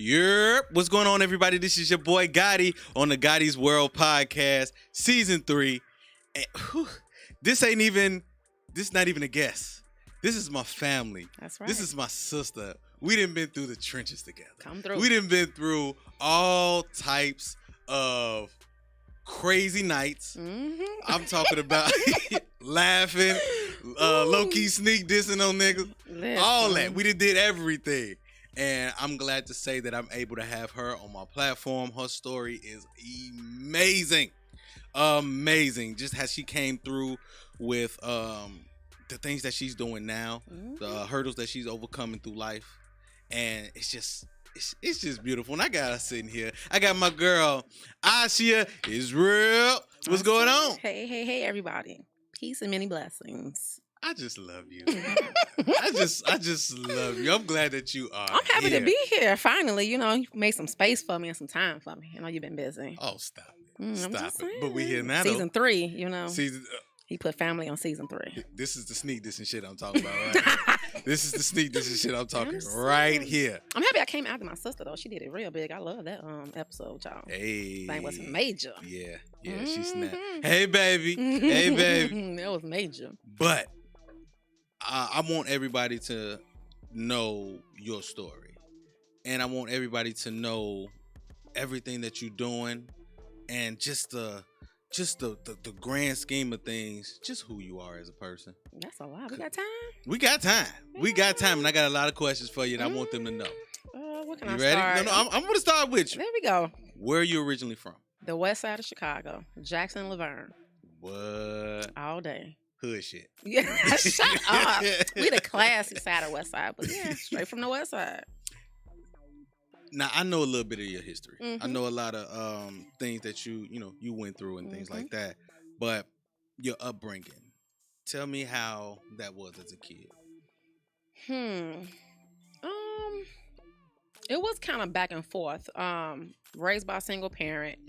Yerp. What's going on, everybody? This is your boy Gotti on the Gotti's World Podcast, Season 3. And, this not even a guess. This is my family. That's right. This is my sister. We done been through the trenches together. Come through. We done been through all types of crazy nights. Mm-hmm. I'm talking about laughing, low-key sneak dissing on niggas. Listen. All that. We did everything. And I'm glad to say that I'm able to have her on my platform. Her story is amazing. Amazing. Just how she came through with the things that she's doing now, the hurdles that she's overcoming through life. And it's just beautiful. And I got her sitting here. I got my girl, Ahshiyah is real. What's going on? Hey, everybody. Peace and many blessings. I just love you. I just love you. I'm glad that you are. I'm happy here. to be here. Finally, you made some space for me and some time for me. I know you've been busy. Oh, stop it. I'm Stop just it. saying. But we here now, Season 3, Season, he put family on season 3. this is the sneak this and shit I'm talking about right here. This is the sneak this and shit I'm talking right here. I'm happy I came after my sister, though. She did it real big. I love that episode, y'all. Hey. Thing was major. Yeah, she snapped. Hey, baby. Hey, baby. That was major. But I want everybody to know your story. And I want everybody to know everything that you're doing and just the grand scheme of things, just who you are as a person. That's a lot. We got time? We got time. We got time. And I got a lot of questions for you and I want them to know. What can You I ready? start? No, I'm going to start with you. There we go. Where are you originally from? The west side of Chicago. Jackson, Laverne. What? All day. Hood shit. Yeah, shut up. We the classy side of west side, but yeah, straight from the west side. Now, I know a little bit of your history. I Mm-hmm. know a lot of things that you went through and things like that. But your upbringing, tell me how that was as a kid. It was kind of back and forth. Raised by a single parent.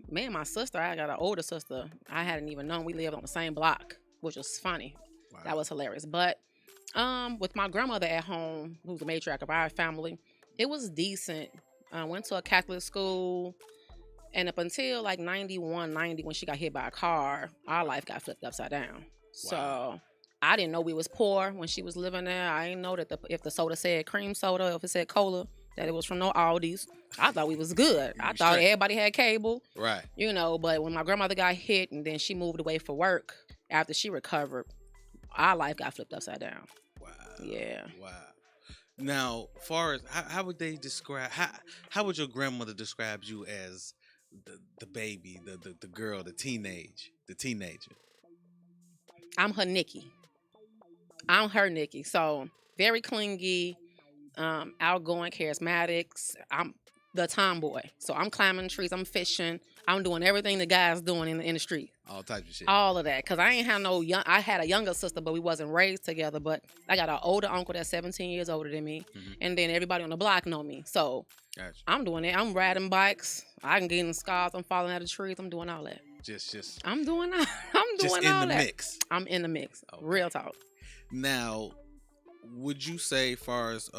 Me and my sister, I got an older sister. I hadn't even known we lived on the same block, which was funny. Wow. That was hilarious. But with my grandmother at home, who's the matriarch of our family, it was decent. I went to a Catholic school, and up until like 91, 90, when she got hit by a car, our life got flipped upside down. Wow. So I didn't know we was poor when she was living there. I didn't know that if the soda said cream soda, if it said cola, that it was from no Aldi's. I thought we was good. I thought everybody had cable. Right. But when my grandmother got hit and then she moved away for work after she recovered, our life got flipped upside down. Wow. Yeah. Wow. Now, far as how would they describe how would your grandmother describe you as the baby, the girl, the teenager? I'm her Nikki. I'm her Nikki. So very clingy, outgoing, charismatics. I'm the tomboy. So I'm climbing trees. I'm fishing. I'm doing everything the guys doing in the street. All types of shit. All of that. Because I ain't have I had a younger sister, but we wasn't raised together. But I got an older uncle that's 17 years older than me. And then everybody on the block know me. So Gotcha. I'm doing it. I'm riding bikes. I can get in scars. I'm falling out of trees. I'm doing all that. Just I'm doing all just in all the that. mix. I'm in the mix. Okay. Real talk. Now, would you say, far as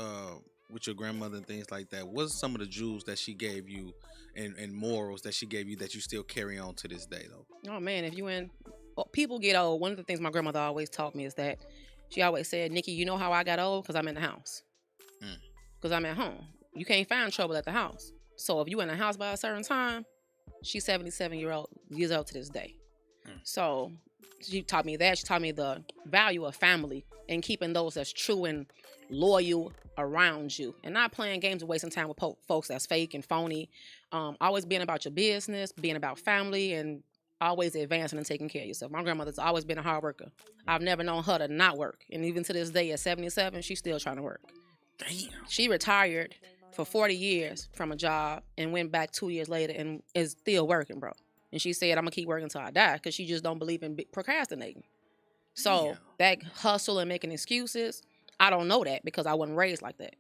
with your grandmother and things like that, what's some of the jewels that she gave you and morals that she gave you that you still carry on to this day, though? Oh man, people get old. One of the things my grandmother always taught me is that she always said, "Nikki, you know how I got old? Because I'm in the house. Because I'm at home. You can't find trouble at the house. So if you in the house by a certain time," she's 77 years old to this day. So she taught me that. She taught me the value of family and keeping those that's true and loyal around you and not playing games and wasting time with folks that's fake and phony. Always being about your business, being about family, and always advancing and taking care of yourself. My grandmother's always been a hard worker. I've never known her to not work. And even to this day at 77, she's still trying to work. Damn. She retired for 40 years from a job and went back 2 years later and is still working, bro. And she said, "I'm going to keep working until I die," because she just don't believe in procrastinating. So that hustle and making excuses, I don't know that because I wasn't raised like that.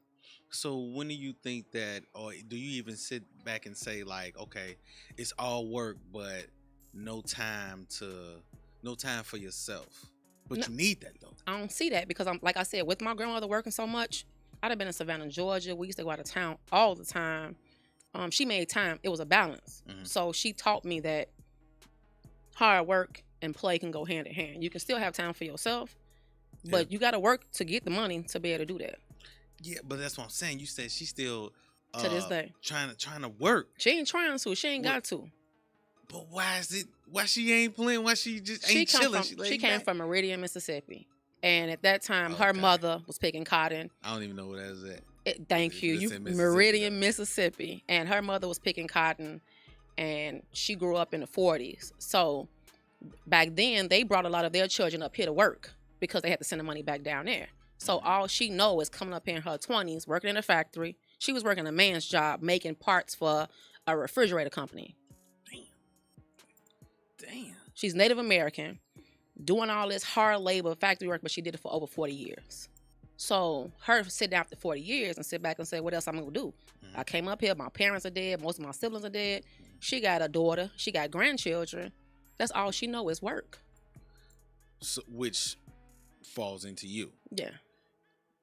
So when do you think that, or do you even sit back and say like, okay, it's all work, but no time for yourself? But you need that though. I don't see that because I'm, like I said, with my grandmother working so much, I'd have been in Savannah, Georgia. We used to go out of town all the time. She made time. It was a balance. So she taught me that hard work and play can go hand in hand. You can still have time for yourself, but you got to work to get the money to be able to do that. Yeah, but that's what I'm saying. You said she's still to this day trying to work. She ain't trying to. She ain't got to. But why is it? Why she ain't playing? Why she just ain't chilling? She came from Meridian, Mississippi, and at that time, her mother was picking cotton. I don't even know where that is at. Thank you. You Meridian, Mississippi, and her mother was picking cotton, and she grew up in the 40s. So back then, they brought a lot of their children up here to work because they had to send the money back down there. So all she know is coming up here in her 20s, working in a factory. She was working a man's job, making parts for a refrigerator company. Damn. She's Native American, doing all this hard labor, factory work, but she did it for over 40 years. So her sitting after 40 years and sit back and say, what else I'm going to do? I came up here. My parents are dead. Most of my siblings are dead. She got a daughter. She got grandchildren. That's all she know is work. So, which falls into you. Yeah.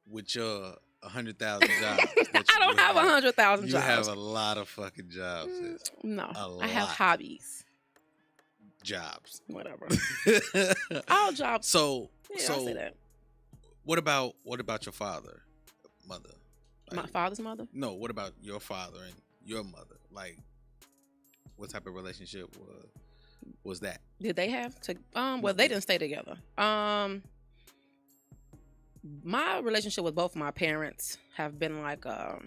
With your 100,000 jobs. I don't have 100,000 jobs. You have a lot of fucking jobs. No. I have hobbies. Jobs. Whatever. All jobs. So I say that. What about your father, mother? My father's mother? No, what about your father and your mother? Like, what type of relationship was that? Did they have to well, they didn't stay together. My relationship with both of my parents have been like a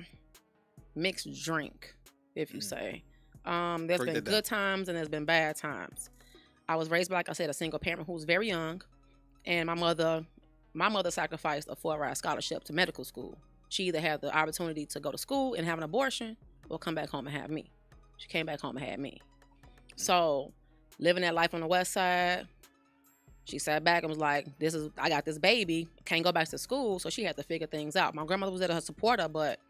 mixed drink, if you say. There's been good times and there's been bad times. I was raised by, like I said, a single parent who was very young, and my mother sacrificed a 4-ride scholarship to medical school. She either had the opportunity to go to school and have an abortion or come back home and have me. She came back home and had me. So living that life on the west side, she sat back and was like, I got this baby, can't go back to school, so she had to figure things out. My grandmother was there to support her, but,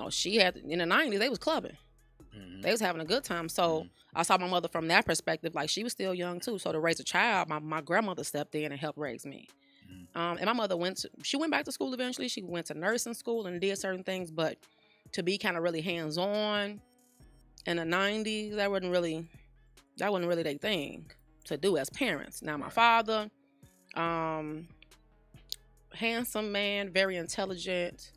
she had, in the 90s, they was clubbing. They was having a good time. So I saw my mother from that perspective, like she was still young too. So to raise a child, my grandmother stepped in and helped raise me. And my mother went back to school eventually. She went to nursing school and did certain things, but to be kind of really hands-on in the 90s, that wasn't really their thing to do as parents. Now my father, handsome man, very intelligent,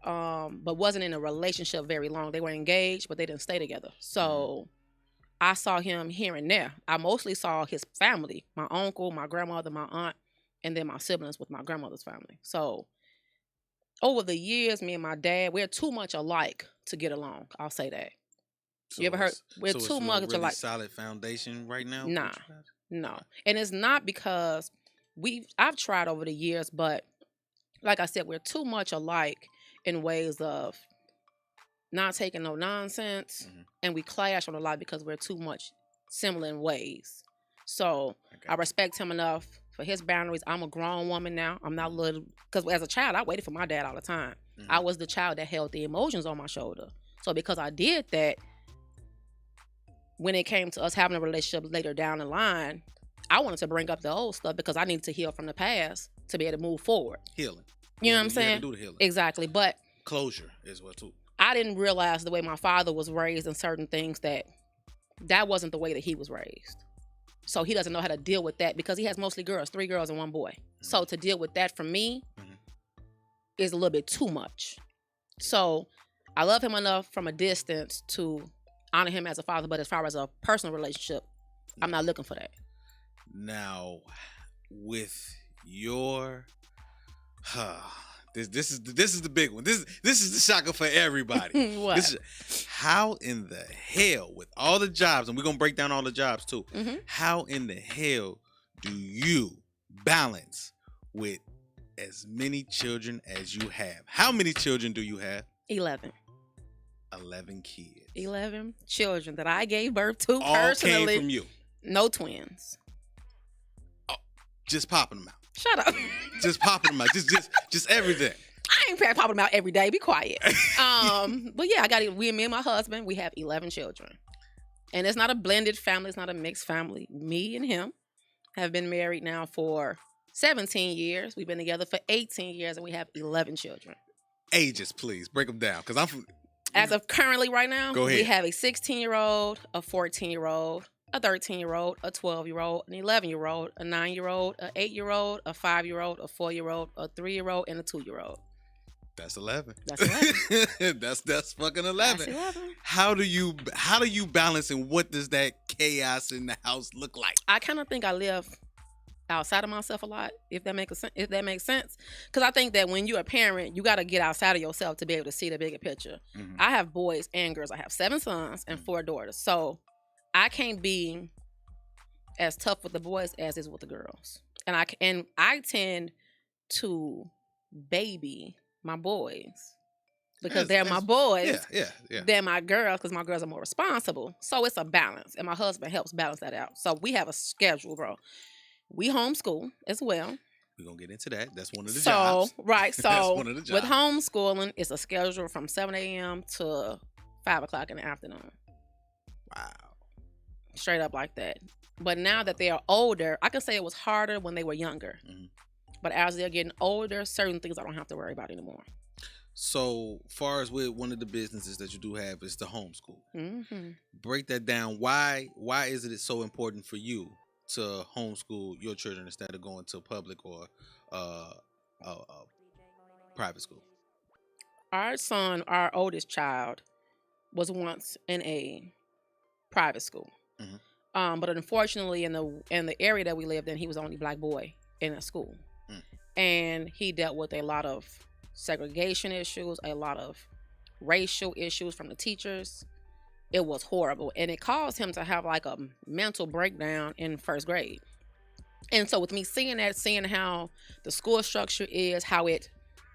but wasn't in a relationship very long. They were engaged, but they didn't stay together. So I saw him here and there. I mostly saw his family, my uncle, my grandmother, my aunt, and then my siblings with my grandmother's family. So over the years, me and my dad, we're too much alike to get along. I'll say that. So you ever heard? We're too much really alike. Solid foundation right now? No. And it's not because I've tried over the years, but like I said, we're too much alike in ways of not taking no nonsense, and we clash on a lot because we're too much similar in ways. So I respect him enough for his boundaries. I'm a grown woman now. I'm not little, because as a child, I waited for my dad all the time. I was the child that held the emotions on my shoulder. So because I did that, when it came to us having a relationship later down the line, I wanted to bring up the old stuff because I needed to heal from the past to be able to move forward. Healing. You know what I'm saying? You have to do the healing. Exactly. But closure is what too. I didn't realize the way my father was raised in certain things that wasn't the way that he was raised. So he doesn't know how to deal with that because he has mostly girls, 3 girls and 1 boy. So to deal with that for me is a little bit too much. So I love him enough from a distance to honor him as a father, but as far as a personal relationship, I'm not looking for that. Now, with your this is the big one. This is the shocker for everybody. What? How in the hell, with all the jobs, and we're gonna break down all the jobs too. How in the hell do you balance with as many children as you have? How many children do you have? 11. 11 kids. 11 children that I gave birth to all personally. Came from you. No twins. Oh, just popping them out. Shut up. Just popping them out. Just everything. I ain't popping them out every day. Be quiet. But yeah, me and my husband, we have 11 children. And it's not a blended family. It's not a mixed family. Me and him have been married now for 17 years. We've been together for 18 years and we have 11 children. Ages, please. Break them down. Because I'm from... As of currently right now, Go ahead. we have a 16-year-old, a 14-year-old, a 13-year-old, a 12-year-old, an 11-year-old, a 9-year-old, a 8-year-old, a 5-year-old, a 4-year-old, a 3-year-old, and a 2-year-old. That's 11. That's 11. that's fucking 11. That's 11. How do you balance, and what does that chaos in the house look like? I kind of think I live outside of myself a lot, if that makes sense. Because I think that when you're a parent, you got to get outside of yourself to be able to see the bigger picture. Mm-hmm. I have boys and girls. I have 7 sons and 4 daughters. So I can't be as tough with the boys as is with the girls. And I tend to baby my boys because they're my boys. Yeah. They're my girls because my girls are more responsible. So it's a balance. And my husband helps balance that out. So we have a schedule, bro. We homeschool as well. We're going to get into that. That's one of the jobs. Right. So That's one of the jobs. With homeschooling, it's a schedule from 7 a.m. to 5 o'clock in the afternoon. Wow. Straight up like that. But now that they are older, I can say it was harder when they were younger. Mm-hmm. But as they're getting older, certain things I don't have to worry about anymore. So, far as with one of the businesses that you do have is the homeschool. Mm-hmm. Break that down. Why is it so important for you to homeschool your children instead of going to public or private school? Our son, our oldest child, was once in a private school. Mm-hmm. But unfortunately, in the area that we lived in, he was the only black boy in a school. And he dealt with a lot of segregation issues, a lot of racial issues from the teachers. It was horrible. And it caused him to have like a mental breakdown in 1st grade. And so with me seeing that, seeing how the school structure is, how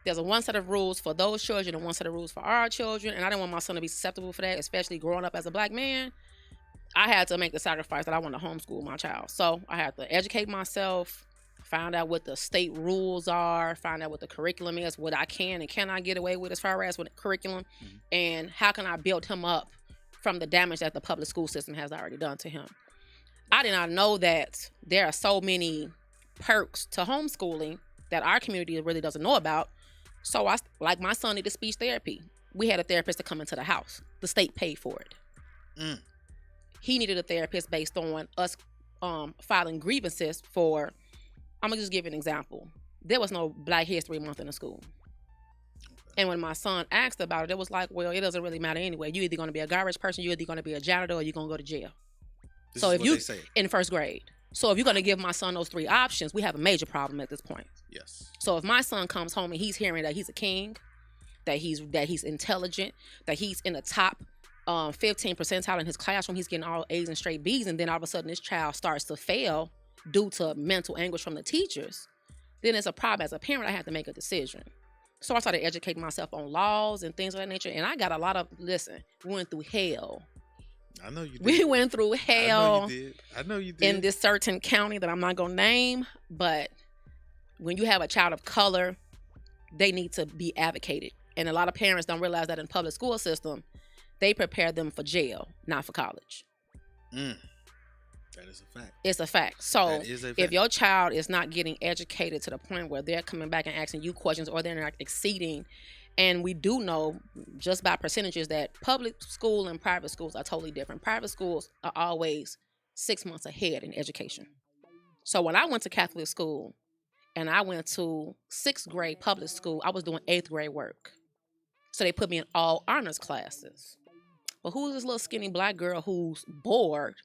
there's one set of rules for those children and one set of rules for our children. And I didn't want my son to be susceptible for that, especially growing up as a black man. I had to make the sacrifice that I wanted to homeschool my child. So I had to educate myself, find out what the state rules are, find out what the curriculum is, what I can and cannot get away with as far as with the curriculum, and how can I build him up from the damage that the public school system has already done to him. I did not know that there are so many perks to homeschooling that our community really doesn't know about. So like my son needed speech therapy. We had a therapist to come into the house. The state paid for it. He needed a therapist based on us filing grievances for... I'm going to just give you an example. There was no Black History Month in the school. And when my son asked about it, it was like, well, it doesn't really matter anyway. You're either going to be a garbage person, you're either going to be a janitor, or you're going to go to jail. This is what they say. In 1st grade. So if you're going to give my son those 3 options, we have a major problem at this point. Yes. So if my son comes home and he's hearing that he's a king, that he's intelligent, that he's in the top 15 percentile in his classroom, he's getting all A's and straight B's, and then all of a sudden this child starts to fail due to mental anguish from the teachers, then it's a problem. As a parent, I have to make a decision. So I started educating myself on laws and things of that nature. And I got a lot of, we went through hell. I know you did. We went through hell. I know you did. In this certain county that I'm not going to name. But when you have a child of color, they need to be advocated. And a lot of parents don't realize that in the public school system, they prepare them for jail, not for college. That is a fact. It's a fact. So if your child is not getting educated to the point where they're coming back and asking you questions, or they're not exceeding, and we do know just by percentages that public school and private schools are totally different. Private schools are always 6 months ahead in education. So when I went to Catholic school and I went to 6th grade public school, I was doing 8th grade work. So they put me in all honors classes. But who's this little skinny black girl who's bored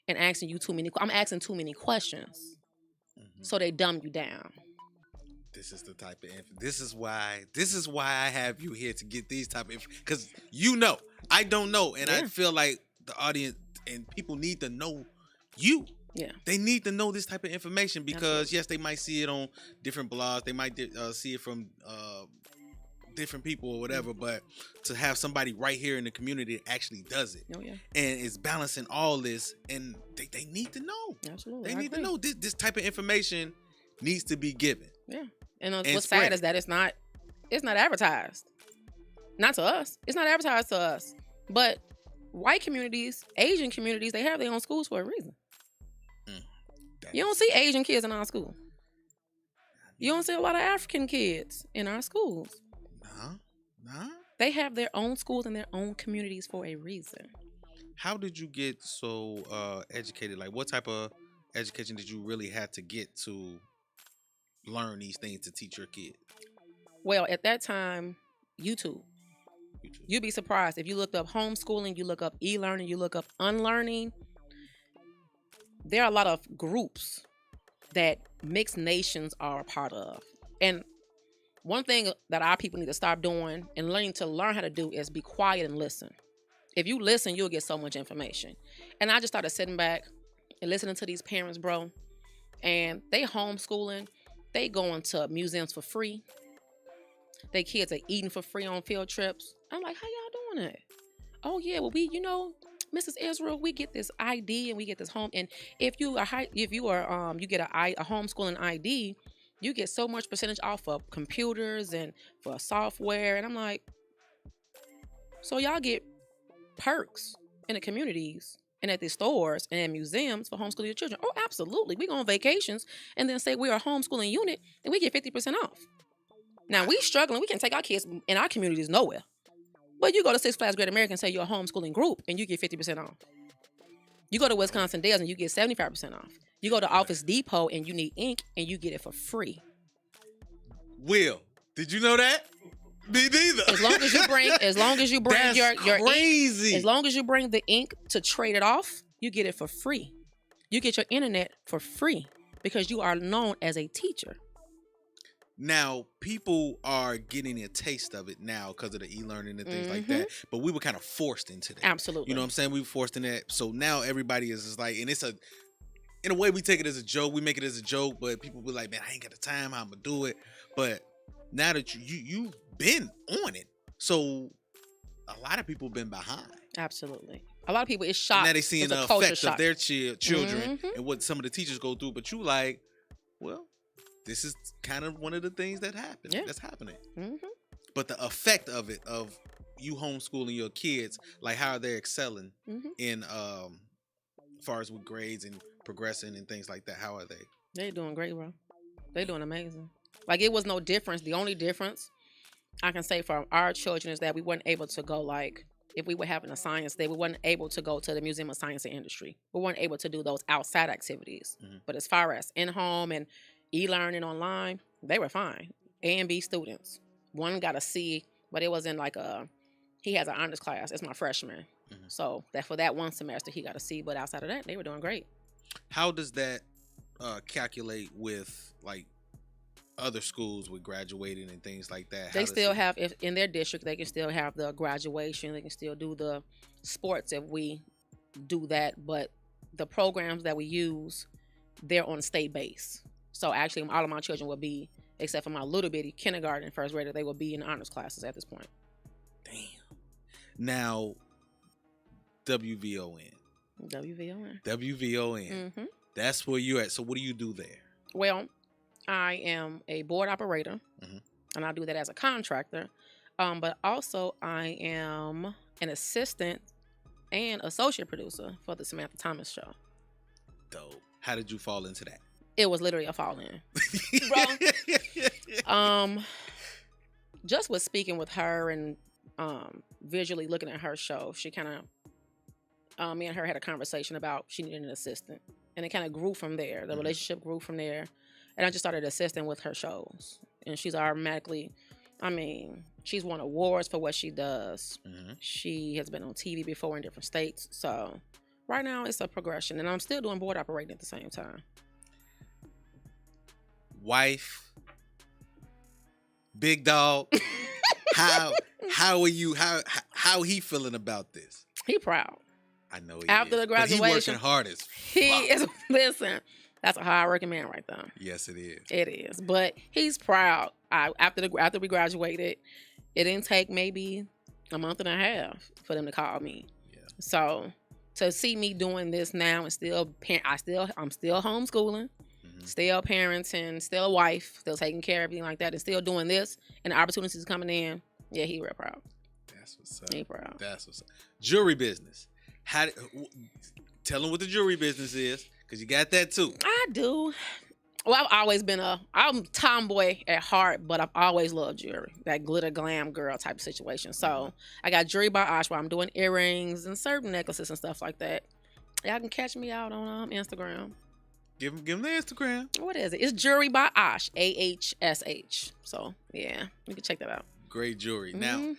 and asking you I'm asking too many questions. So they dumb you down. This is the type of this is why I have you here, to get these type of, because I don't know, and I feel like the audience and people need to know you. Yeah, they need to know this type of information, because yes, they might see it on different blogs, they might see it from different people or whatever, but to have somebody right here in the community that actually does it, and is balancing all this, and they need to know. Absolutely, they need to know this type of information needs to be given. Yeah, and what's sad is that it's not advertised. Not to us. It's not advertised to us. But white communities, Asian communities, they have their own schools for a reason. You don't see Asian kids in our school. You don't see a lot of African kids in our schools. Huh? They have their own schools and their own communities for a reason. How did you get so educated? Like, what type of education did you really have to get to learn these things to teach your kid? Well, at that time, YouTube. You'd be surprised if you looked up homeschooling, you look up e-learning, you look up unlearning. There are a lot of groups that mixed nations are a part of. And one thing that our people need to stop doing and learn how to do is be quiet and listen. If you listen, you'll get so much information. And I just started sitting back and listening to these parents, bro. And they homeschooling. They going to museums for free. Their kids are eating for free on field trips. I'm like, how y'all doing it? Oh yeah, well Mrs. Israel, we get this ID and we get this home. And if you get a homeschooling ID, you get so much percentage off of computers and for software. And I'm like, so y'all get perks in the communities and at the stores and at museums for homeschooling your children? Oh, absolutely. We go on vacations and then say we're a homeschooling unit and we get 50% off. Now we struggling. We can take our kids in our communities nowhere. But you go to Six Flags Great America and say you're a homeschooling group and you get 50% off. You go to Wisconsin Dells and you get 75% off. You go to Office Depot and you need ink and you get it for free. Will, did you know that? Me neither. As long as you bring That's your crazy. ink, as long as you bring the ink to trade it off, you get it for free. You get your internet for free because you are known as a teacher. Now, people are getting a taste of it now because of the e-learning and things like that. But we were kind of forced into that. Absolutely. You know what I'm saying? We were forced in that. So now everybody is just like, and in a way we take it as a joke. We make it as a joke, but people be like, man, I ain't got the time. How I'm going to do it? But now that you've been on it, so a lot of people been behind. Absolutely. A lot of people is shocked. And now they seeing the effect of their children and what some of the teachers go through. But you like, well, this is kind of one of the things that happen. Yeah. That's happening. But the effect of it, of you homeschooling your kids, like how they're excelling in as far as with grades and progressing and things like that. How are they? They're doing great, bro. They're doing amazing. Like, it was no difference. The only difference I can say for our children is that we weren't able to go, like, if we were having a science day, we weren't able to go to the Museum of Science and Industry. We weren't able to do those outside activities. But as far as in-home and e-learning online, they were fine. A and B students. One got a C, but it was in like he has an honors class. It's my freshman. So that for that one semester, he got a C. But outside of that, they were doing great. How does that calculate with like other schools with graduating and things like that? They still have, if in their district, they can still have the graduation. They can still do the sports if we do that. But the programs that we use, they're on state base. So actually, all of my children will be, except for my little bitty kindergarten and first grader, they will be in honors classes at this point. Damn. Now, WVON. That's where you're at. So what do you do there? Well, I am a board operator, and I do that as a contractor. But also, I am an assistant and associate producer for the Samantha Thomas Show. Dope. How did you fall into that? It was literally a fall in, bro. Just with speaking with her and visually looking at her show, she kind of, me and her had a conversation about she needed an assistant, and it kind of grew from there. The relationship grew from there, and I just started assisting with her shows, and she's automatically, she's won awards for what she does. She has been on TV before in different states, so right now it's a progression, and I'm still doing board operating at the same time. Wife, big dog, how are you? How he feeling about this? He proud. I know he after is. The graduation. But he working hard as he is. Listen, that's a hard-working man right there. Yes, it is. It is, but he's proud. After we graduated, it didn't take maybe a month and a half for them to call me. Yeah. So to see me doing this now and I'm still homeschooling. Still parenting, still a wife, still taking care of everything like that, and still doing this, and the opportunities coming in. Yeah, he real proud. That's what's up. He proud. That's what's up. Jewelry business. Tell them what the jewelry business is, because you got that too. I do. Well, I've always been I'm tomboy at heart, but I've always loved jewelry, that glitter glam girl type of situation. So I got Jewelry by Ahshiyah, where I'm doing earrings and certain necklaces and stuff like that. Y'all can catch me out on Instagram. Give him the Instagram. What is it? It's Jewelry by Ahsh, AHSH. So yeah, you can check that out. Great jewelry. Now,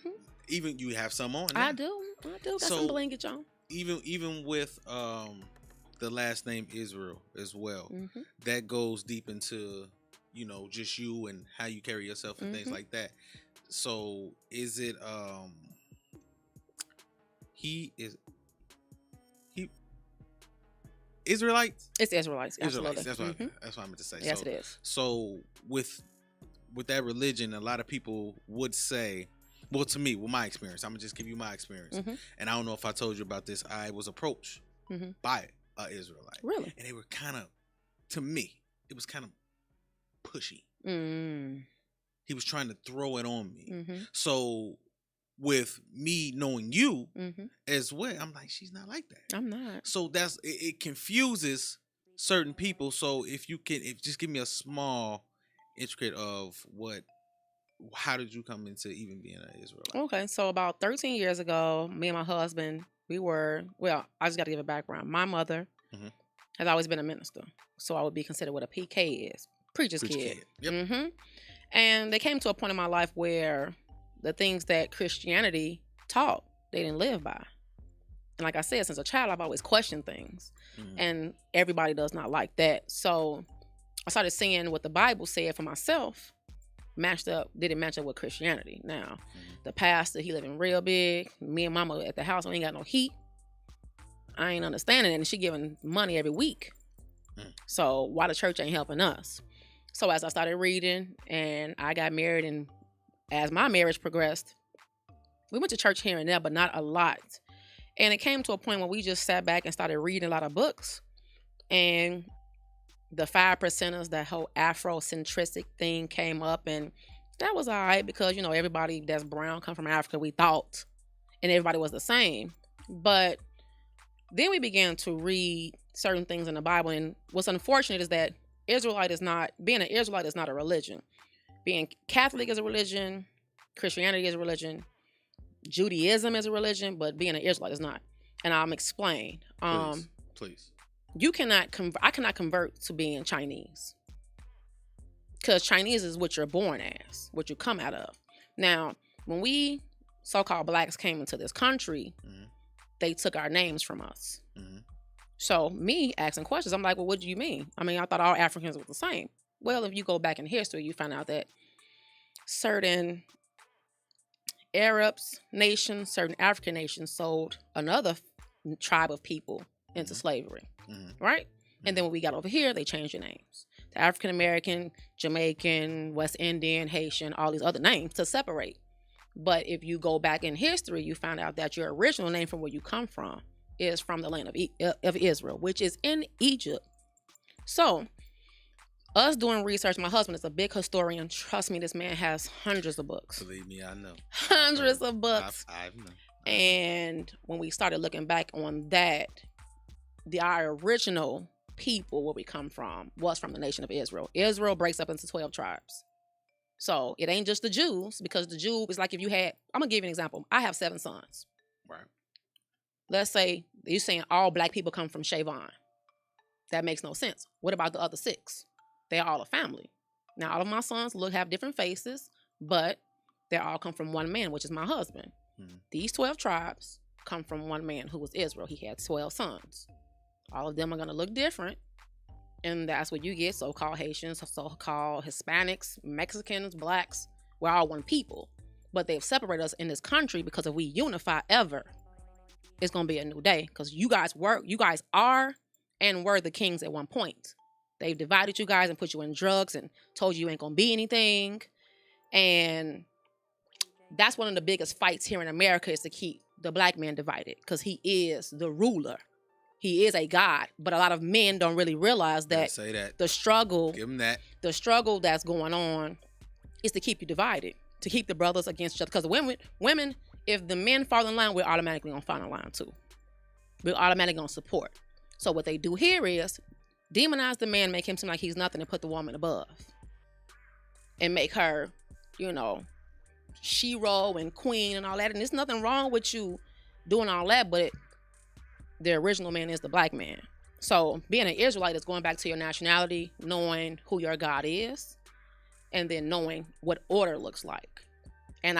even you have some on. Now. I do. Got some blinkage on. Even with the last name Israel as well, that goes deep into just you and how you carry yourself and things like that. So is it he Israelites? It's Israelites. Israelites. That's what I meant to say. Yes, it is. So with that religion, a lot of people would say, well, to me, with my experience, I'm gonna just give you my experience. And I don't know if I told you about this. I was approached by an Israelite. Really? And they were kind of, to me, it was kind of pushy. He was trying to throw it on me. So with me knowing you as well, I'm like, she's not like that. I'm not. So it confuses certain people. So if just give me a small intricate of how did you come into even being an Israelite? Okay, so about 13 years ago, me and my husband, I just got to give a background. My mother has always been a minister, so I would be considered what a PK is, preacher's kid. Yep. And they came to a point in my life where the things that Christianity taught, they didn't live by. And like I said, since a child, I've always questioned things, and everybody does not like that. So I started seeing what the Bible said for myself. Didn't match up with Christianity. Now, the pastor, he living real big. Me and mama at the house, we ain't got no heat. I ain't understanding it, and she giving money every week. So why the church ain't helping us? So as I started reading and I got married, and as my marriage progressed, we went to church here and there, but not a lot. And it came to a point where we just sat back and started reading a lot of books. And the 5%ers, that whole Afrocentric thing came up, and that was all right because, everybody that's brown come from Africa, we thought, and everybody was the same. But then we began to read certain things in the Bible, and what's unfortunate is that being an Israelite is not a religion. Being Catholic is a religion, Christianity is a religion, Judaism is a religion, but being an Israelite is not. And I'll explain. Please. I cannot convert to being Chinese, because Chinese is what you're born as, what you come out of. Now, when we so-called blacks came into this country, they took our names from us. So me asking questions, I'm like, well, what do you mean? I mean, I thought all Africans were the same. Well, if you go back in history, you find out that certain Arabs nations, certain African nations sold another tribe of people into slavery, right? And then when we got over here, they changed their names to African American, Jamaican, West Indian, Haitian, all these other names to separate. But if you go back in history, you find out that your original name from where you come from is from the land of Israel, which is in Egypt. So us doing research, my husband is a big historian. Trust me, this man has hundreds of books. Believe me, I know. Hundreds of books. I know. And when we started looking back on that, our original people, where we come from, was from the nation of Israel. Israel breaks up into 12 tribes. So it ain't just the Jews, because the Jew is like, if you had, I'm going to give you an example. I have 7 sons. Right. Let's say you're saying all black people come from Shavon. That makes no sense. What about the other 6? They're all a family. Now, all of my sons have different faces, but they all come from one man, which is my husband. These 12 tribes come from one man, who was Israel. He had 12 sons. All of them are going to look different. And that's what you get, so-called Haitians, so-called Hispanics, Mexicans, blacks. We're all one people. But they've separated us in this country, because if we unify ever, it's going to be a new day. Because you guys are and were the kings at one point. They've divided you guys and put you in drugs and told you ain't going to be anything. And that's one of the biggest fights here in America, is to keep the black man divided, because he is the ruler. He is a god, but a lot of men don't really realize that, the struggle, give him that. The struggle that's going on is to keep you divided, to keep the brothers against each other. Because women, if the men fall in line, we're automatically going to fall in line too. We're automatically going to support. So what they do here is demonize the man, make him seem like he's nothing, and put the woman above, and make her, she-ro and queen and all that. And there's nothing wrong with you doing all that, but the original man is the black man. So being an Israelite is going back to your nationality, knowing who your God is, and then knowing what order looks like. And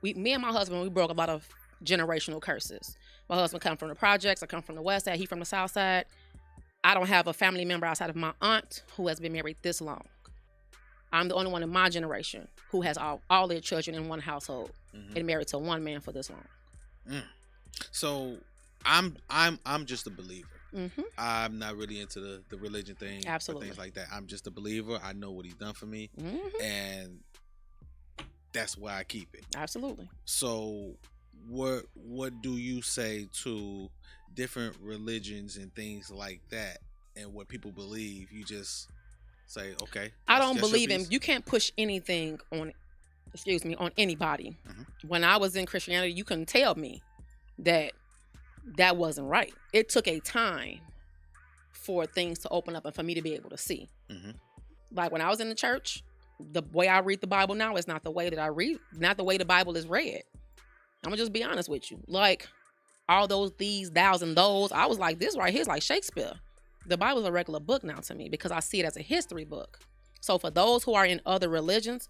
me and my husband, we broke a lot of generational curses. My husband comes from the projects. I come from the west side. He from the south side. I don't have a family member outside of my aunt who has been married this long. I'm the only one in my generation who has all their children in one household and married to one man for this long. So I'm just a believer. I'm not really into the religion thing, absolutely, things like that. I'm just a believer. I know what he's done for me, and that's why I keep it. Absolutely. So what do you say to different religions and things like that, and what people believe? You just say, okay. I don't believe in. You can't push anything on anybody. When I was in Christianity, you couldn't tell me that wasn't right. It took a time for things to open up and for me to be able to see. Like when I was in the church, the way I read the Bible now is not the way that I read, not the way the Bible is read. I'm gonna just be honest with you. Like all those these, thous, and those, I was like, this right here is like Shakespeare. The Bible is a regular book now to me because I see it as a history book. So for those who are in other religions,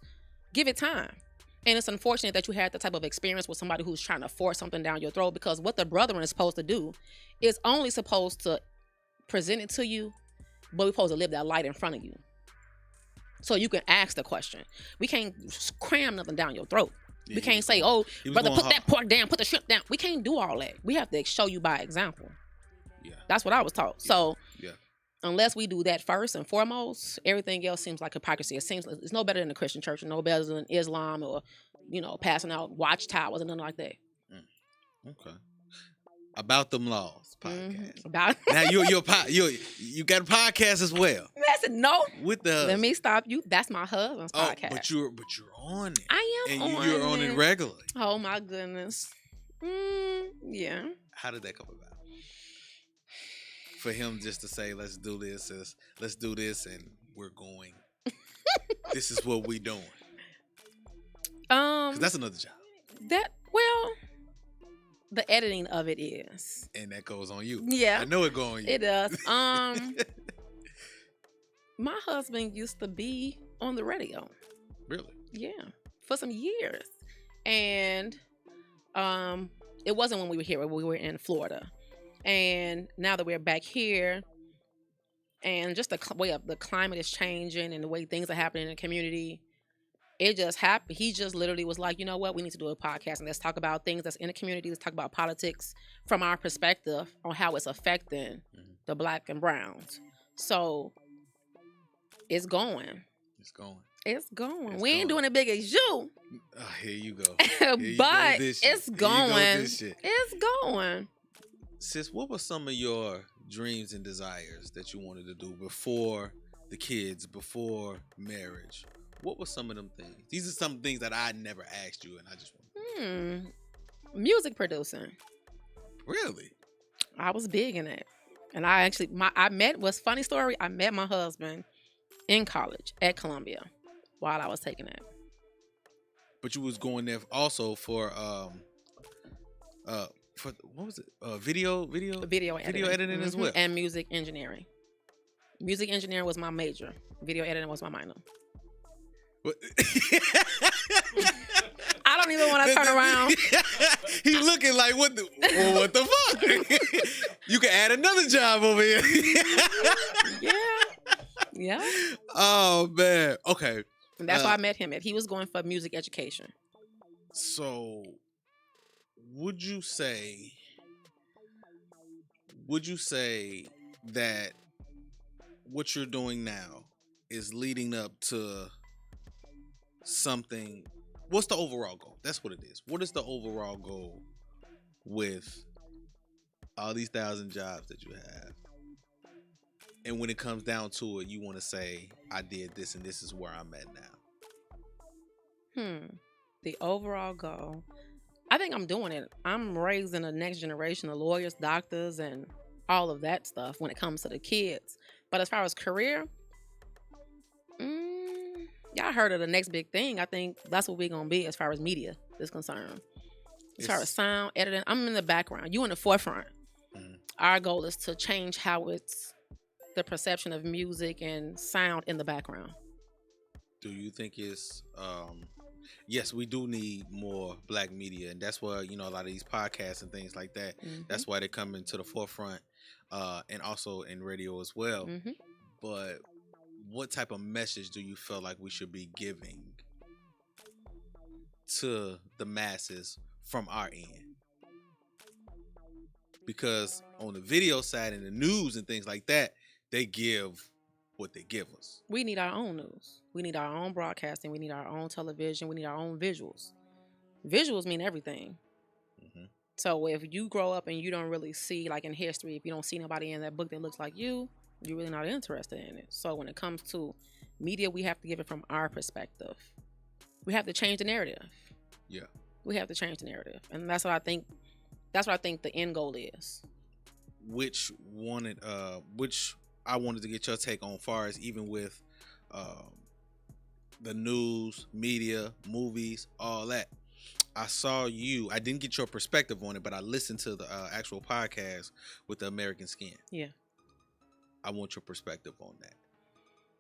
give it time. And it's unfortunate that you had the type of experience with somebody who's trying to force something down your throat, because what the brethren is supposed to do is only supposed to present it to you, but we're supposed to live that light in front of you. So you can ask the question. We can't cram nothing down your throat. We can't say, oh, brother, put that pork down, put the shrimp down. We can't do all that. We have to show you by example. Yeah. That's what I was taught. So unless we do that first and foremost, everything else seems like hypocrisy. It seems like it's no better than the Christian church, no better than Islam, or, passing out watchtowers and nothing like that. Okay. About Them Laws podcast. Now you got a podcast as well. Listen, no. With the Let me stop you. That's my husband's podcast. But you're on it. I am on it. And you're on it regularly. Oh my goodness. Yeah. How did that come about? For him just to say, let's do this, and we're going. This is what we doing. Because that's another job. The editing of it is. And that goes on you. Yeah. I know it goes on you. It does. My husband used to be on the radio. Really? Yeah. For some years. And it wasn't when we were here. We were in Florida. And now that we're back here, and just the way of the climate is changing and the way things are happening in the community, it just happened. He just literally was like, you know what? We need to do a podcast and let's talk about things that's in the community. Let's talk about politics from our perspective on how it's affecting the black and browns. So it's going. We ain't doing it big as you. Oh, here you go. But it's going. It's going. Sis, what were some of your dreams and desires that you wanted to do before the kids, before marriage? What were some of them things? These are some things that I never asked you, and I just want music producing. Really? I was big in it. And I met my husband in college at Columbia while I was taking it. But you was going there also for what was it? Video editing as well. And music engineering. Music engineering was my major. Video editing was my minor. I don't even want to turn around. He's looking like, what the fuck? You can add another job over here. Yeah. Oh, man. Okay. And that's why I met him at. He was going for music education. So, would you say that what you're doing now is leading up to something? What's the overall goal? That's what it is. What is the overall goal with all these 1,000 jobs that you have? And when it comes down to it, you want to say, I did this and this is where I'm at now. The overall goal, I think I'm doing it. I'm raising the next generation of lawyers, doctors, and all of that stuff when it comes to the kids. But as far as career, y'all heard of the next big thing. I think that's what we're going to be as far as media is concerned. As far as sound, editing, I'm in the background. You in the forefront. Mm-hmm. Our goal is to change how it's the perception of music and sound in the background. Do you think it's yes, we do need more black media, and that's why, you know, a lot of these podcasts and things like that, that's why they come into the forefront, and also in radio as well. But what type of message do you feel like we should be giving to the masses from our end? Because on the video side and the news and things like that, they give what they give us. We need our own news. We need our own broadcasting. We need our own television. We need our own visuals. Visuals mean everything. So if you grow up and you don't really see, like in history, if you don't see nobody in that book that looks like you're really not interested in it. So when it comes to media, we have to give it from our perspective. We have to change the narrative. Yeah. We have to change the narrative. And that's what I think. That's what I think the end goal is. Which I wanted to get your take on, far as even with the news, media, movies, all that. I didn't get your perspective on it, but I listened to the actual podcast with the American Skin. Yeah. I want your perspective on that.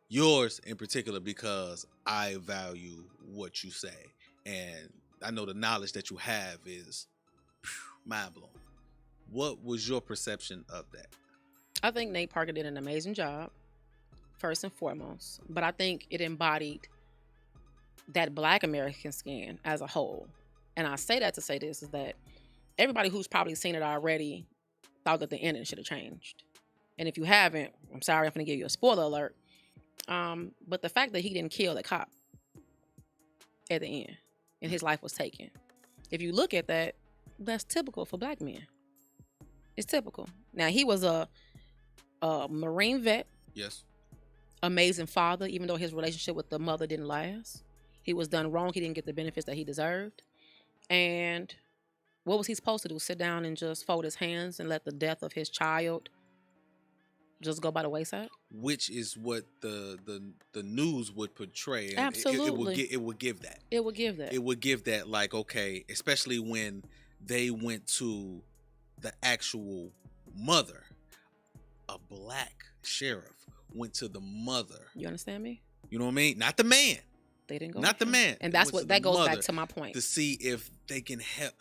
Yours in particular, because I value what you say. And I know the knowledge that you have is mind-blowing. What was your perception of that? I think Nate Parker did an amazing job, first and foremost. But I think it embodied that Black American skin as a whole. And I say that to say this, is that everybody who's probably seen it already thought that the ending should have changed. And if you haven't, I'm sorry, I'm going to give you a spoiler alert. But the fact that he didn't kill the cop at the end and his life was taken. If you look at that, that's typical for Black men. It's typical. Now, he was a Marine vet. Yes. Amazing father, even though his relationship with the mother didn't last. He was done wrong. He didn't get the benefits that he deserved. And what was he supposed to do? Sit down and just fold his hands and let the death of his child just go by the wayside? Which is what the news would portray. And absolutely. It would give that. It would give that. It would give that, like, okay, especially when they went to the actual mother. A Black sheriff went to the mother. You understand me? You know what I mean? Not the man. They didn't go. Not the man. And that's what that goes back to my point. To see if they can help.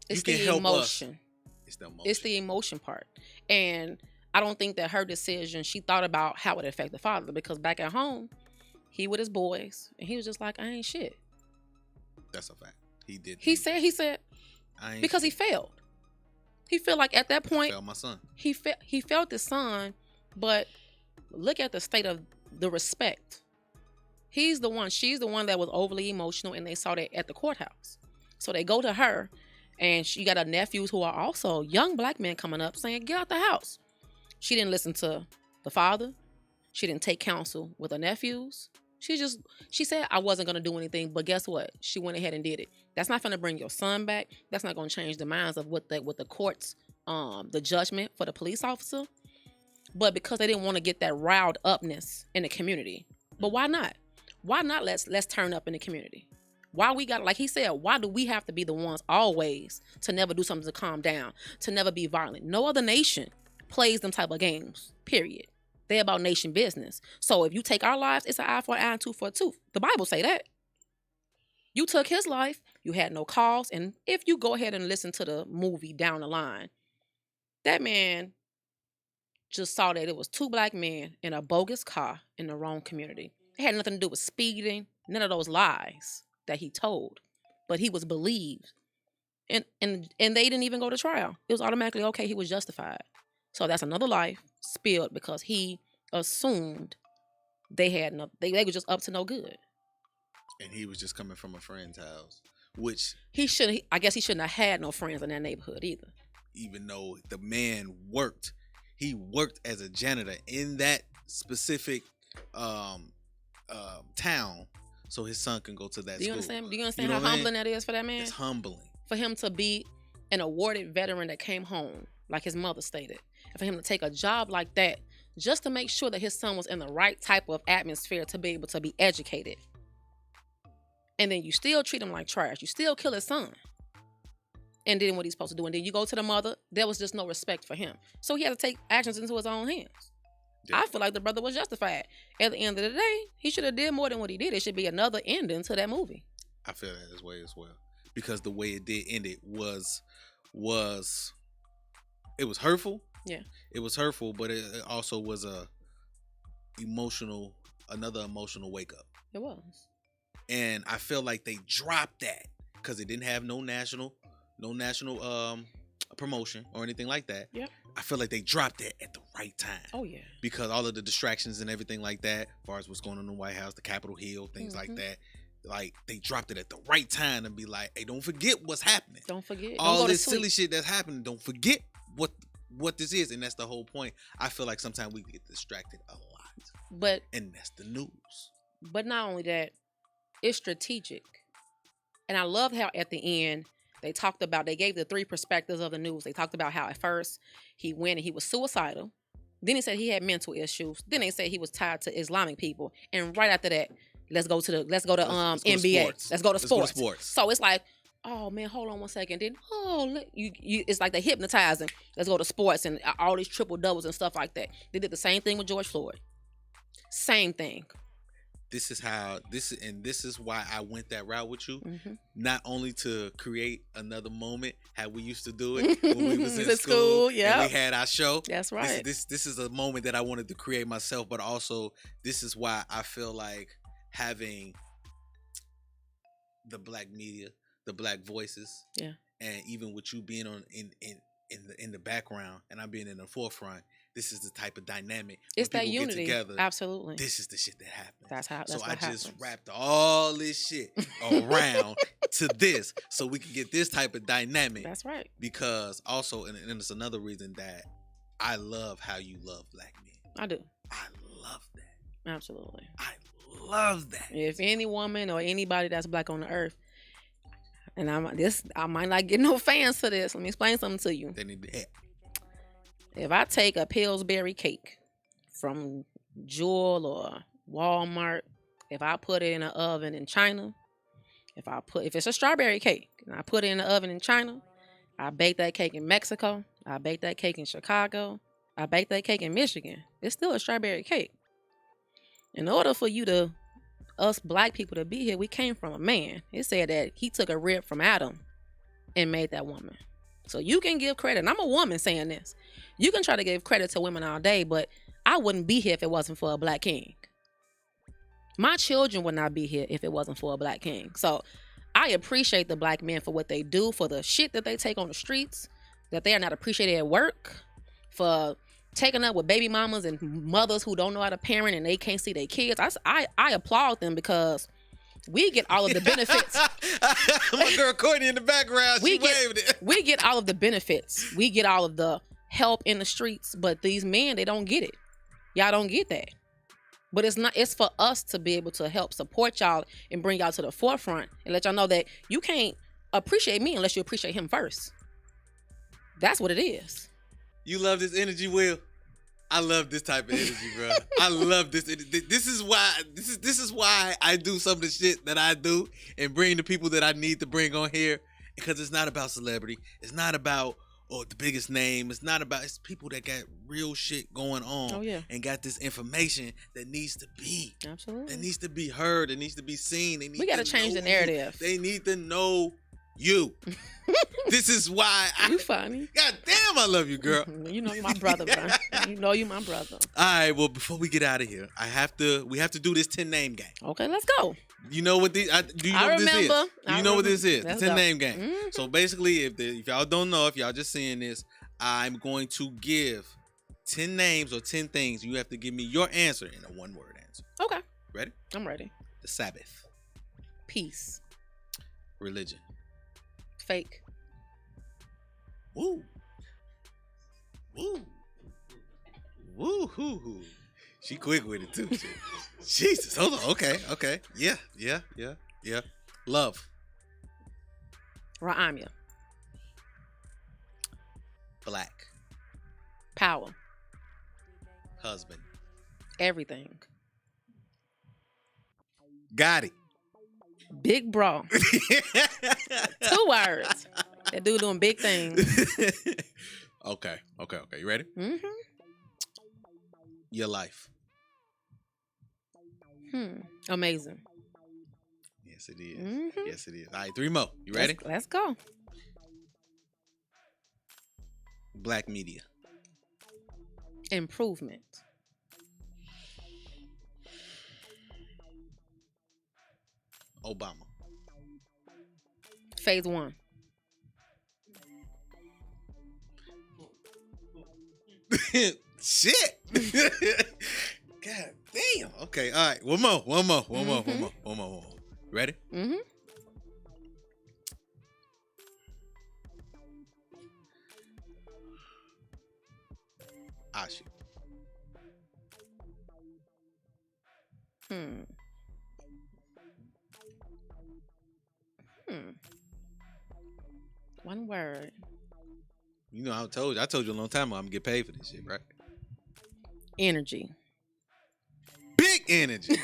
It's the emotion. It's the emotion. It's the emotion part. And I don't think that her decision, she thought about how it affected the father, because back at home, he with his boys, and he was just like, I ain't shit. That's a fact. He did. He said, I ain't because shit. He failed. He felt like at that point, failed my son. He felt his son, but look at the state of the respect. She's the one that was overly emotional, and they saw that at the courthouse. So they go to her, and she got her nephews who are also young Black men coming up saying, get out the house. She didn't listen to the father. She didn't take counsel with her nephews. She said, I wasn't going to do anything, but guess what? She went ahead and did it. That's not going to bring your son back. That's not going to change the minds of what the courts, the judgment for the police officer. But because they didn't want to get that riled upness in the community. But why not? Why not let's turn up in the community? Why we got, like he said, why do we have to be the ones always to never do something to calm down, to never be violent? No other nation plays them type of games, period. They're about nation business. So if you take our lives, it's an eye for an eye and tooth for a tooth. The Bible say that. You took his life, you had no cause, and if you go ahead and listen to the movie down the line, that man just saw that it was two Black men in a bogus car in the wrong community. It had nothing to do with speeding, none of those lies that he told, but he was believed. And they didn't even go to trial. It was automatically, okay, he was justified. So that's another life spilled because he assumed they were just up to no good. And he was just coming from a friend's house, which I guess he shouldn't have had no friends in that neighborhood either. Even though the man he worked as a janitor in that specific town, so his son can go to that school. Do you understand how humbling that is for that man? It's humbling. For him to be an awarded veteran that came home, like his mother stated, and for him to take a job like that just to make sure that his son was in the right type of atmosphere to be able to be educated. And then you still treat him like trash. You still kill his son. And then what he's supposed to do. And then you go to the mother. There was just no respect for him. So he had to take actions into his own hands. Yeah. I feel like the brother was justified. At the end of the day, he should have did more than what he did. It should be another ending to that movie. I feel that as well. Because the way it did end it was it was hurtful. Yeah. It was hurtful, but it also was another emotional wake up. It was. And I feel like they dropped that because it didn't have no national promotion or anything like that. Yeah. I feel like they dropped that at the right time. Oh yeah. Because all of the distractions and everything like that, as far as what's going on in the White House, the Capitol Hill, things like that. Like they dropped it at the right time and be like, hey, don't forget what's happening. Don't forget. All this silly shit that's happening. Don't forget what this is. And that's the whole point. I feel like sometimes we get distracted a lot. And that's the news. But not only that, it's strategic. And I love how at the end they gave the 3 perspectives of the news. They talked about how at first he went and he was suicidal. Then he said he had mental issues. Then they said he was tied to Islamic people. And right after that, let's go to NBA. Let's go to sports. So it's like, oh man, hold on one second. Then it's like they hypnotizing. Let's go to sports and all these triple doubles and stuff like that. They did the same thing with George Floyd. Same thing. This is why I went that route with you. Mm-hmm. Not only to create another moment, how we used to do it when we was in school. Yeah, we had our show. That's right. This is a moment that I wanted to create myself, but also this is why I feel like having the black media, the black voices, and even with you being on in the background and I'm being in the forefront. This is the type of dynamic. It's that unity. Together, absolutely. This is the shit that happens. That's what happens. Just wrapped all this shit around to this so we can get this type of dynamic. That's right. Because also, and it's another reason that I love how you love black men. I do. I love that. Absolutely. I love that. If any woman or anybody that's black on the earth, and I might not get no fans for this. Let me explain something to you. They need to help. If I take a Pillsbury cake from Jewel or Walmart, if I put it in an oven in China, if it's a strawberry cake and I put it in the oven in China, I bake that cake in Mexico, I bake that cake in Chicago, I bake that cake in Michigan, it's still a strawberry cake. In order for us black people to be here, we came from a man. It said that he took a rib from Adam and made that woman. So you can give credit, and I'm a woman saying this. You can try to give credit to women all day, but I wouldn't be here if it wasn't for a black king. My children would not be here if it wasn't for a black king. So I appreciate the black men for what they do, for the shit that they take on the streets, that they are not appreciated at work, for taking up with baby mamas and mothers who don't know how to parent and they can't see their kids. I applaud them because we get all of the benefits. My girl Courtney in the background, she waved it. We get all of the benefits. We get all of the help in the streets, but these men, they don't get it. Y'all don't get that. But it's for us to be able to help support y'all and bring y'all to the forefront and let y'all know that you can't appreciate me unless you appreciate him first. That's what it is. You love this energy, Will? I love this type of energy, bro. I love this. This is why I do some of the shit that I do and bring the people that I need to bring on here, because it's not about celebrity. It's not about the biggest name. It's people that got real shit going on and got this information that needs to be. Absolutely. That needs to be heard. It needs to be seen. We got to change the narrative. They need to know you. This is why you funny. God damn, I love you, girl. You know you're my brother, bro. You know you're my brother. All right, well, before we get out of here, we have to do this 10 name game. Okay, let's go. You know what this is? Do you know what this is? The 10 name game. Mm-hmm. So basically, if y'all don't know, if y'all just seeing this, I'm going to give 10 names or 10 things. You have to give me your answer in a one-word answer. Okay. Ready? I'm ready. The Sabbath. Peace. Religion. Fake. Woo. Woo. Woo hoo hoo. She quick with it too. Jesus. Hold on. Okay. Yeah. Love. Ra'amya. Black. Power. husband. Everything. Gotti. Big bro. 2 words. That dude doing big things. Okay. You ready? Mm-hmm. Your life. Amazing. Yes, it is. Mm-hmm. Yes, it is. All right, 3 more. You ready? Let's go. Black media. Improvement. Obama. Phase 1. Shit. God damn. Okay. All right. One more. Ready? Mm-hmm. Ahshiyah. One word. You know, I told you a long time ago I'm gonna get paid for this shit, right? Energy. Big energy.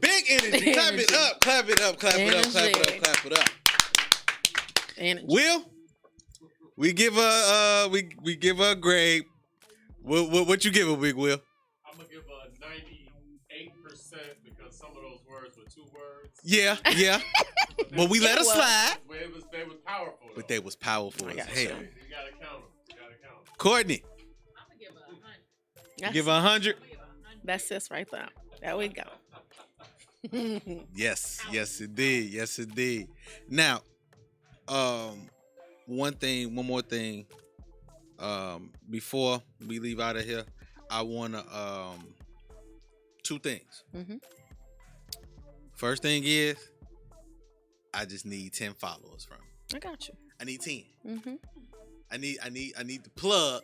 Big energy. Clap it up. Clap it up. Clap it up. Clap it up. Clap it up. Energy. Will, we give her we give her a grade. What you give her, Big Will? I'm gonna give her 98% because some of those words were 2 words. Yeah. But we let her slide. They was powerful. Though. But they was powerful as hell. You gotta count them. Courtney. I'm gonna give her 100. Give her 100. That's sis right there. There we go. Yes, indeed. Now, one more thing. Before we leave out of here, I wanna 2 things. Mm-hmm. First thing is, I just need 10 followers from you. I got you. I need 10. Mm-hmm. I need the plug,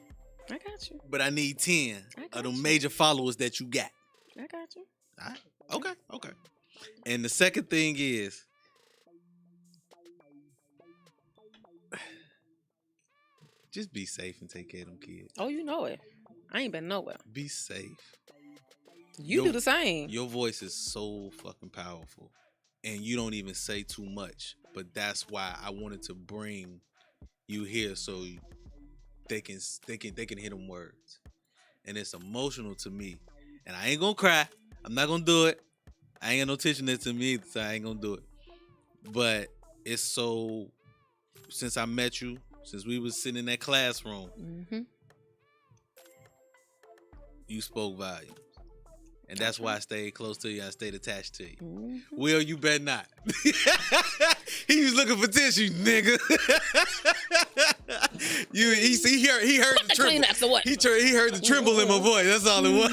I got you. but I need 10 of the you. major followers that you got. I got you. All right. Okay. And the second thing is, just be safe and take care of them kids. Oh, you know it. I ain't been nowhere. Be safe. You do the same. Your voice is so fucking powerful, and you don't even say too much. But that's why I wanted to bring you here so they can hear them words, and it's emotional to me. And I ain't gonna cry. I'm not gonna do it. I ain't got no tissue next to me, so I ain't gonna do it. But it's so, since I met you, since we was sitting in that classroom, you spoke volumes. And that's why I stayed close to you. I stayed attached to you. Mm-hmm. Will, you better not. He was looking for tissue, nigga. He heard the tremble. He heard the tremble in my voice. That's all it was.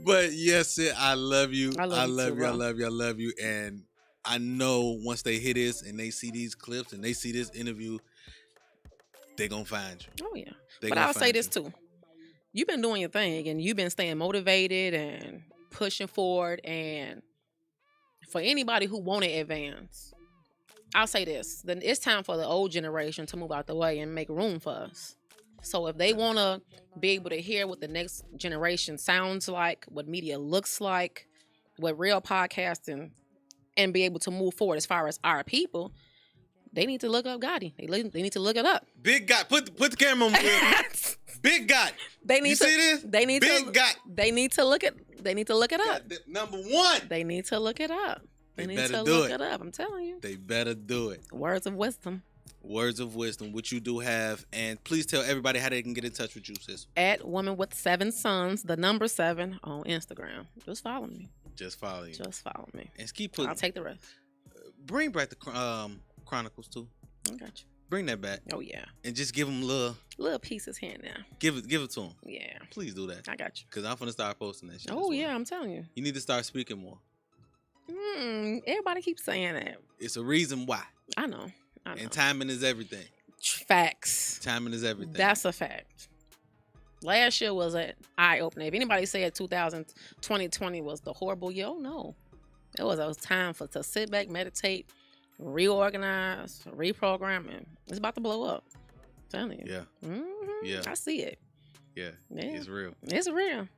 But yes, I love you. I love you. And I know once they hear this and they see these clips and they see this interview, they're gonna find you. Oh yeah. But I'll say this too. You've been doing your thing and you've been staying motivated and pushing forward. And for anybody who want to advance, I'll say this. Then it's time for the old generation to move out the way and make room for us. So if they want to be able to hear what the next generation sounds like, what media looks like, what real podcasting, and be able to move forward as far as our people, they need to look up Gotti. They need to look it up. Big Gotti. Put the camera on me. Big Gotti. They need you see this? They need Big Gotti. They need to look it. They need to look it up. Number 1. They need to look it up. They need better to do look it. it up. I'm telling you. They better do it. Words of wisdom. Words of wisdom, which you do have. And please tell everybody how they can get in touch with you, sis. At Woman with 7 Sons, the number 7 on Instagram. Just follow me. Just follow you. Just follow me. And keep putting. I'll take the rest. Bring back the Chronicles too. I got you. Bring that back. Oh yeah. And just give them little pieces here and there. Give it to them. Yeah. Please do that. I got you. Cause I'm finna start posting that shit. Oh yeah, I'm telling you. You need to start speaking more. Everybody keeps saying that. It's a reason why. I know. And timing is everything. Facts. Timing is everything. That's a fact. Last year was an eye opener. If anybody said 2020 was the horrible year, oh no. It was a time to sit back, meditate, reorganize, reprogram, and it's about to blow up. I'm telling you. Yeah. Yeah. I see it. Yeah, Yeah. it's real. It's real.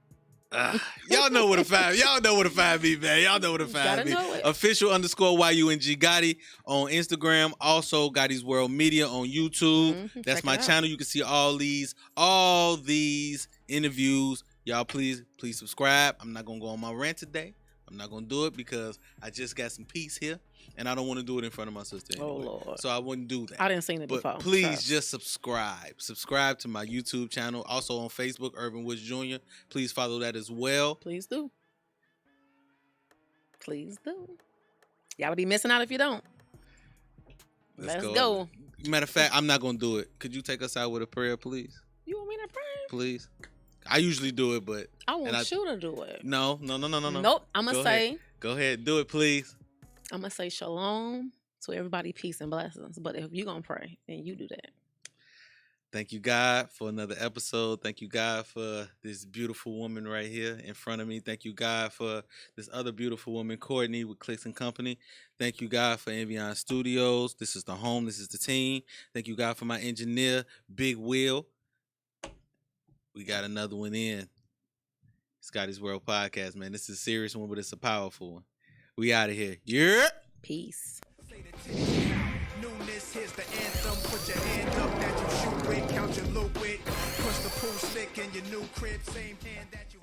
Y'all know where to find. Y'all know where to find me, man. Y'all know where to find Gotta me. know it. Official_YUNG Gotti on Instagram. Also, Gotti's World Media on YouTube. That's Check my it out. channel. You can see all these interviews. Y'all, please subscribe. I'm not gonna go on my rant today. I'm not gonna do it because I just got some peace here, and I don't want to do it in front of my sister anyway. Oh Lord. So I wouldn't do that. I didn't see it But before. please Trust. just subscribe to my YouTube channel. Also on Facebook, Urban Woods Jr. Please follow that as well. Please do. Please do. Y'all be missing out if you don't. Let's go. Matter of fact, I'm not gonna do it. Could you take us out with a prayer, please? You want me to pray? Please. I usually do it, but I want you to do it. No. Nope. I'm going to say. Go ahead, do it, please. I'm going to say shalom to everybody, peace and blessings. But if you're going to pray, then you do that. Thank you, God, for another episode. Thank you, God, for this beautiful woman right here in front of me. Thank you, God, for this other beautiful woman, Courtney, with Clicks and Company. Thank you, God, for Envion Studios. This is the home. This is the team. Thank you, God, for my engineer, Big Will. We got another one in. Scotty's World Podcast, man. This is a serious one, but it's a powerful one. We out of here. Yeah. Peace. Newness, here's the anthem. Put your hand up that you shoot with. Count your loot with. Push the pool stick in your new crib. Same hand that you